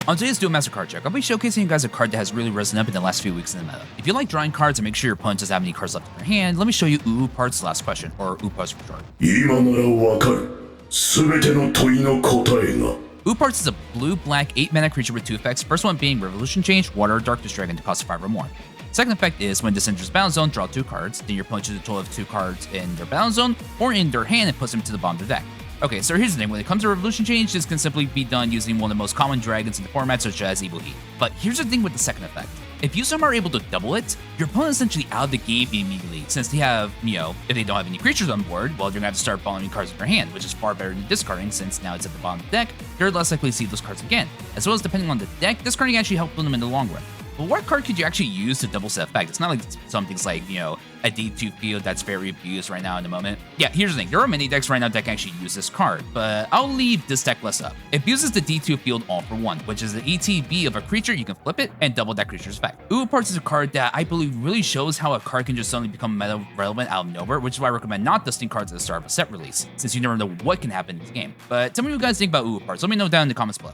On today's Duel Master card check, I'll be showcasing you guys a card that has really risen up in the last few weeks in the meta. If you like drawing cards and make sure your opponent doesn't have any cards left in their hand, let me show you Ooparts' last question, or Ooparts for short. 今ならわかる。すべての問いの答えが。 Ooparts is a blue-black 8-mana creature with 2 effects, first one being Revolution Change, Water, Darkness Dragon to cost 5 or more. Second effect is when this enters battle zone, draw 2 cards, then your opponent chooses a total of 2 cards in their battle zone or in their hand and puts them to the bottom of their deck. Okay, so here's the thing, when it comes to Revolution Change, this can simply be done using one of the most common dragons in the format, such as Evil Heat. But here's the thing with the second effect. If you somehow are able to double it, your opponent is essentially out of the game immediately, since they have, if they don't have any creatures on board, well, they're gonna have to start following cards in their hand, which is far better than discarding, since now it's at the bottom of the deck, they're less likely to see those cards again. As well as depending on the deck, discarding actually helps them in the long run. But what card could you actually use to double set effect? It's not like some things like, a D2 field that's very abused right now in the moment. Yeah, here's the thing. There are many decks right now that can actually use this card, but I'll leave this deck list up. It uses the D2 field all for one, which is the ETB of a creature. You can flip it and double that creature's effect. Ooparts is a card that I believe really shows how a card can just suddenly become meta relevant out of nowhere, which is why I recommend not dusting cards at the start of a set release, since you never know what can happen in this game. But tell me what you guys think about Ooparts. Let me know down in the comments below.